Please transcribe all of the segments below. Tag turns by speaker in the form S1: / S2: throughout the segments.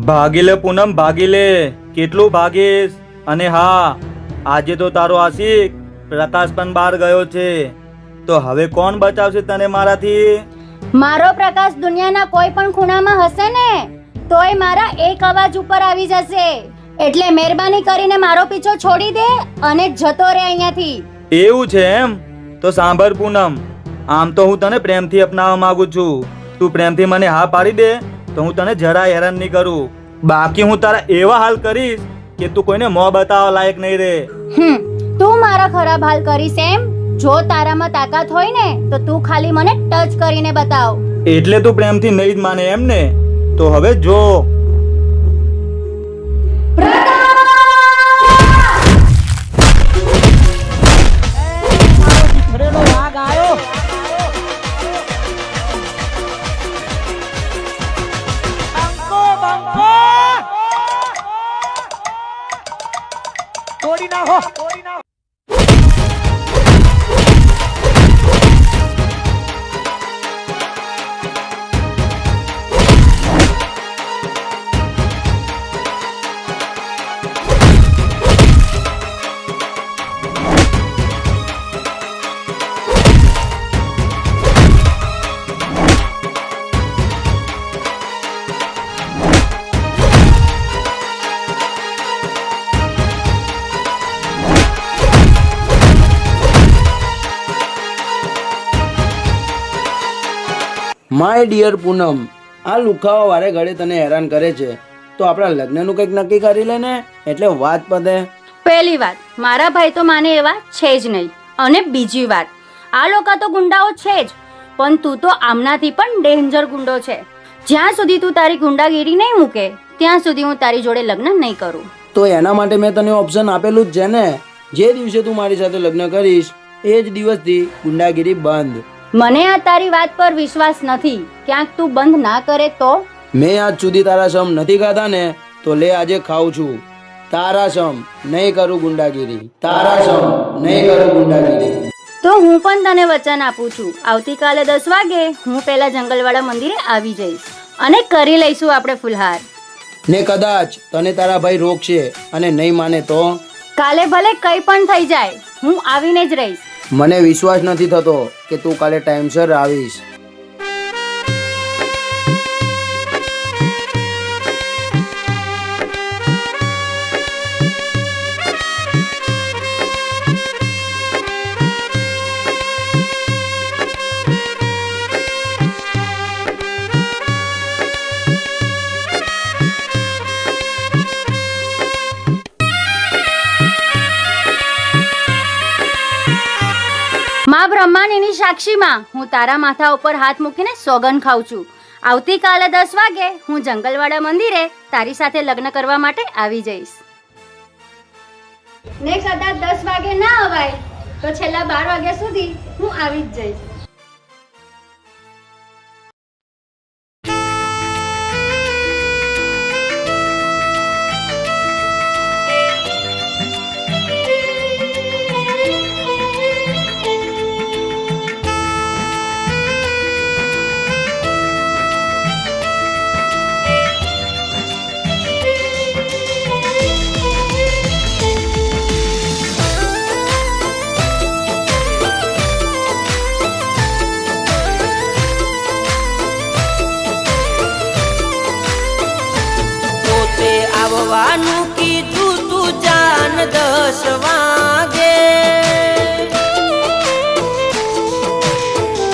S1: ભાગી લે પૂનમ, ભાગી લે. કેટલું ભાગીશ? અને હા, આજે તો તારો આશિક પ્રકાશ પણ બહાર ગયો છે, તો હવે કોણ બચાવશે તને મારાથી?
S2: મારો પ્રકાશ દુનિયાના કોઈ પણ ખૂણામાં હશે ને તોય મારા એક અવાજ ઉપર આવી જશે. એટલે મહેરબાની કરીને મારો પીછો છોડી દે અને જતો રહે અહીંયાથી.
S1: એવું છે એમ? તો સાંભળ પૂનમ, આમ તો હું તને પ્રેમથી અપનાવવા માંગુ છું. તું પ્રેમથી મને હા પાડી દે તો હું તને જરા હેરાન નહીં કરું. બાકી હું તારા એવા હાલ કરીશ કે તું કોઈને મોં બતાવવા લાયક નહીં રે.
S2: તું મારા ખરાબ હાલ કરીશ એમ? જો તારામાં તાકાત હોય ને તો તું ખાલી મને ટચ કરીને બતાવ.
S1: એટલે તું પ્રેમથી નહીં જ માને એમ ને? તો હવે જો.
S3: તોડી નાખો, તોડી નાખો.
S4: માય ડિયર પૂનમ, આ લુખાવા વારે ઘડે તને હેરાન કરે છે, તો આપણા લગ્નનું કંઈક નક્કી કરી લે ને, એટલે વાત પતે.
S2: પહેલી વાત, મારા ભાઈ તો માને એવા છે જ નહીં. અને બીજી વાત, આ લોકો તો ગુંડાઓ છે જ, પણ તું તો આમનાથી પણ ડેન્જર ગુંડો છે. જ્યાં સુધી તું તારી ગુંડાગીરી નહીં મૂકે ત્યાં સુધી હું તારી જોડે લગ્ન નહીં કરું.
S4: તો એના માટે મેં તને ઓપ્શન આપેલું જ છે ને. જે દિવસે તું મારી સાથે લગ્ન કરીશ એ જ દિવસથી ગુંડાગીરી બંધ.
S2: મને આ તારી વાત પર વિશ્વાસ નથી. ક્યાંક તું બંધ ના કરે તો?
S4: મેં આજ સુધી તારા સમ નથી ખાધા ને, તો લે આજે ખાઉં છું. તારા સમ નહીં કરું ગુંડાગીરી, તારા સમ નહીં કરું ગુંડાગીરી.
S2: તો હું પણ તને વચન આપું છું, આવતીકાલે 10 વાગે હું પેલા જંગલવાળા મંદિરે આવી જઈશ અને કરી લઈશું આપણે ફુલહાર.
S4: ને કદાચ તને તારા ભાઈ રોકશે અને નહીં માને તો?
S2: કાલે ભલે કઈ પણ થઈ જાય, હું આવીને જ રહીશ.
S4: મને વિશ્વાસ નથી થતો કે તું કાલે ટાઈમસર આવીશ.
S2: માં બ્રહ્માણીની સાક્ષીમાં હું તારા માથા ઉપર હાથ મૂકીને સોગન ખાઉં છું, આવતીકાલે 10 વાગે હું જંગલવાળા મંદિરે તારી સાથે લગ્ન કરવા માટે આવી જઈશ. ને કદાચ 10 વાગે ના અવાય તો છેલ્લા 12 વાગ્યા સુધી હું આવી જ જઈશ.
S5: આવવાનું કીધું તું જાન 10 વાગે.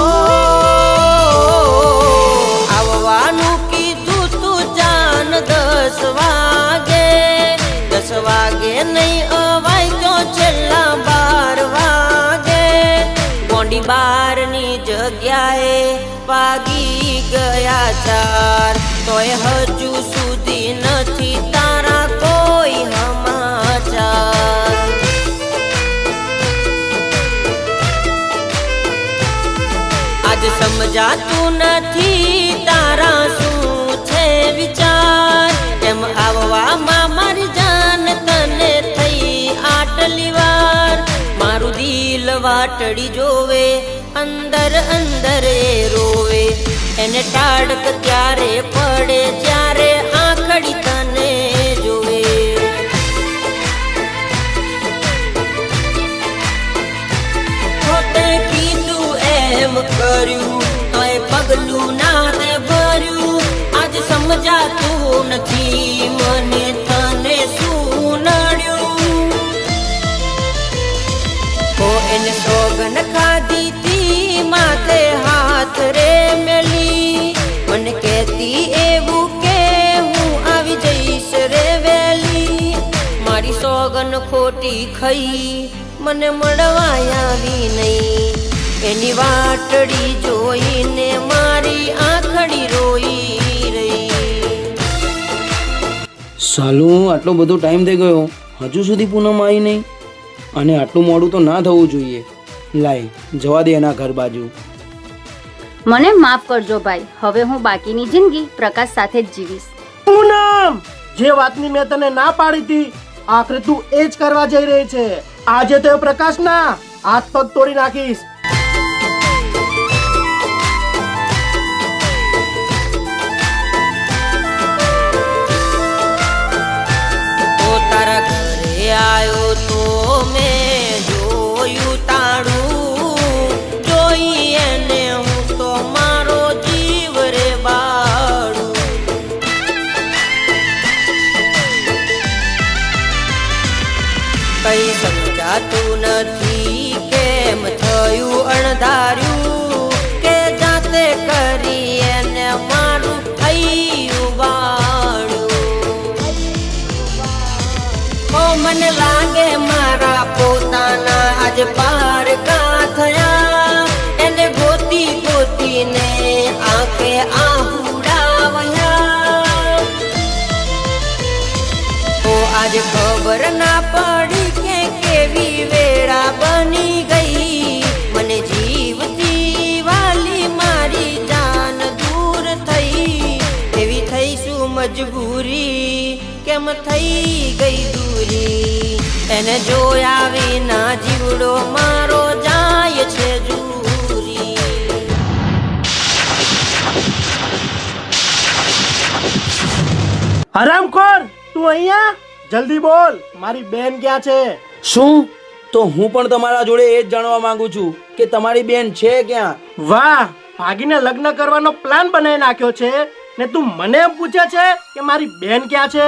S5: ઓ આવવાનું કીધું તું જાન 10 વાગે. 10 વાગે નહીં અવાય તો છેલ્લા 12 વાગે. ગોંડી બારની જગ્યાએ પાગી ગયા 4, તોય હજુ સુધી નથી તારા કોઈ સમાચાર. આજ સમજાતું નથી તારા શું છે વિચાર. એમ આવવામાં મારી જાન તને થઈ આટલી વાર. મારું દિલ વાટડી જોવે, અંદર અંદર એ રોવે. એને ટાળક ત્યારે પડે જ્યારે આંખ આખડી તને જોવે. પોતે કીધું એમ કર્યું તોય પગલું ના તે ભર્યું. આજ સમજાતું નથી મને તને શું નડ્યું. ઓ એને સોગન ખાધી તી માથે હાથ રે મેલી. મને કહેતી એવું કે હું આવી જઈશ રે વેલી. મારી સોગન ખોટી ખઈ મને મળવા આવી નહીં. એની વાટડી જોઈને મારી આંખડી રોઈ રહી.
S4: સાલું આટલો બધો ટાઈમ થઈ ગયો હજુ સુધી પૂનમ આવી નહીં, અને આટલું મોડું તો ના થવું જોઈએ. લાય જવા દે એના ઘર બાજુ.
S2: મને માફ કરજો ભાઈ, હવે હું બાકીની જિંદગી પ્રકાશ સાથે જ જીવીશ.
S3: પૂનમ, જે વાતની મેં તને ના પાડી હતી આખરે તું એ જ કરવા જઈ રહી છે. આજે તો પ્રકાશ ના હાથ પગ તોડી નાખીશ.
S5: તો તારા ઘરે આવ્યો તો મેં જોયું તાળું. જોઈ એને હું તો મારો જીવ રે બાળું. કઈ સમજાતું નથી કેમ થયું અણધાર્યું કે જાતે કરી એને મારું થયું બાળું. ઓ મને લાગે મારા પોતાના આજે પારકા થયા. એને ગોતી ગોતીને આંખે આહુડાવ્યા. ઓ આજે ખબર ના પડી કે કેવી વેળા બની ગઈ. મને જીવતી વાલી મારી જાન દૂર થઈ. એવી થઈ શું મજબૂરી કેમ થઈ ગઈ દૂરી. એને જોયા વિના જીવડો મારો જાય છે જૂરી.
S3: હરામખોર, તું અહીંયા જલ્દી બોલ, મારી બેન ક્યાં છે?
S4: શું? તો હું પણ તમારા જોડે એ જ જાણવા માંગુ છું કે તમારી બેન છે ક્યાં?
S3: વાહ, ભાગીને લગ્ન કરવાનો પ્લાન બનાવી નાખ્યો છે ને તું મને એમ પૂછે છે કે મારી બેન ક્યાં છે?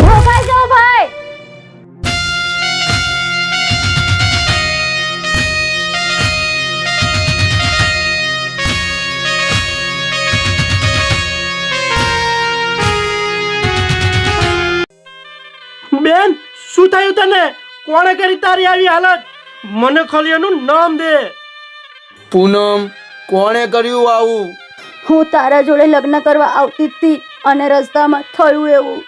S2: રોકાઈ જાઓ ભાઈ.
S3: બેન, શું થયું તને? કોણે કરી તારી આવી હાલત? મને ખાલી એનું નામ દે.
S4: પૂનમ, કોણે કર્યું આવું?
S2: હું તારા જોડે લગ્ન કરવા આવતી જ હતી અને રસ્તામાં થયું એવું.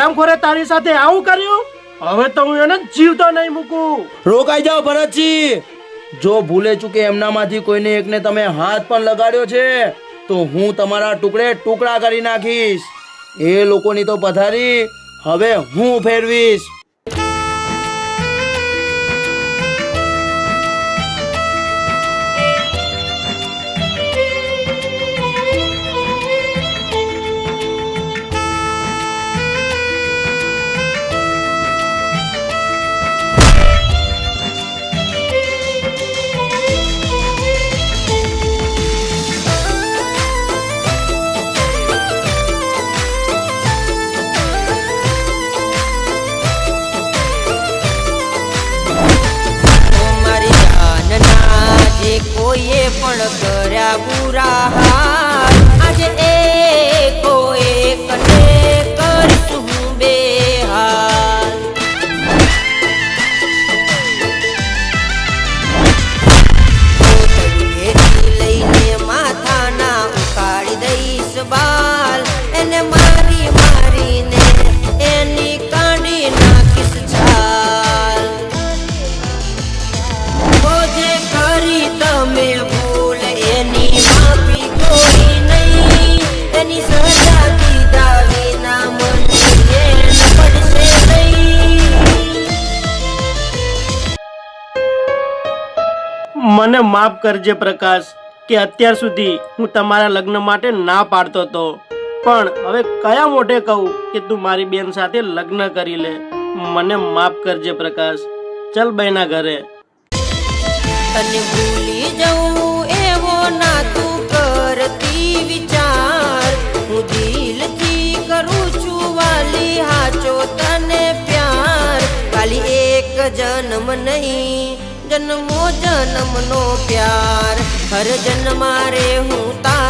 S3: હરામખોરે તારી સાથે આવું કર્યું? હવે તો હું એને જીવતો નહીં મૂકું.
S4: રોકાઈ જાઓ ભરતજી. જો ભૂલે ચૂકે એમનામાંથી કોઈને એકને તમે હાથ પણ લગાડ્યો છે તો હું તમારા ટુકડે ટુકડા કરી નાખીશ. એ લોકોની તો પથારી હવે હું ફેરવીશ.
S5: કોઈએ પણ કર્યા બુરા હાલ, આજે એકો એકને કરીશું હું બેહાલ. કોથળીએથી લઈને માથાના ઉકાળી દઈશ બાલ, એને મારી મારીને એની કાઢી નાખીશ છાલ. જે કરી તમે ભૂલ એની માફી કોઈ નહીં, એની સજા દીધા વિના મને પડશે નહીં.
S3: મને માફ કરજે પ્રકાશ કે અત્યાર સુધી હું તમારા લગ્ન માટે ના પાડતો હતો, પણ હવે કયા મોઢે કહું કે તું મારી બેન સાથે લગ્ન કરી લે. મને માફ કરજે પ્રકાશ. ચલ બહેના ઘરે.
S5: તને ભૂલી જવું એવો ના તું કરતી વિચાર, હું દિલથી કરું છું વાલી હાચો તને પ્યાર. ખાલી એક જન્મ નહીં, જન્મો જન્મનો પ્યાર. હર જન્મારે હું તારી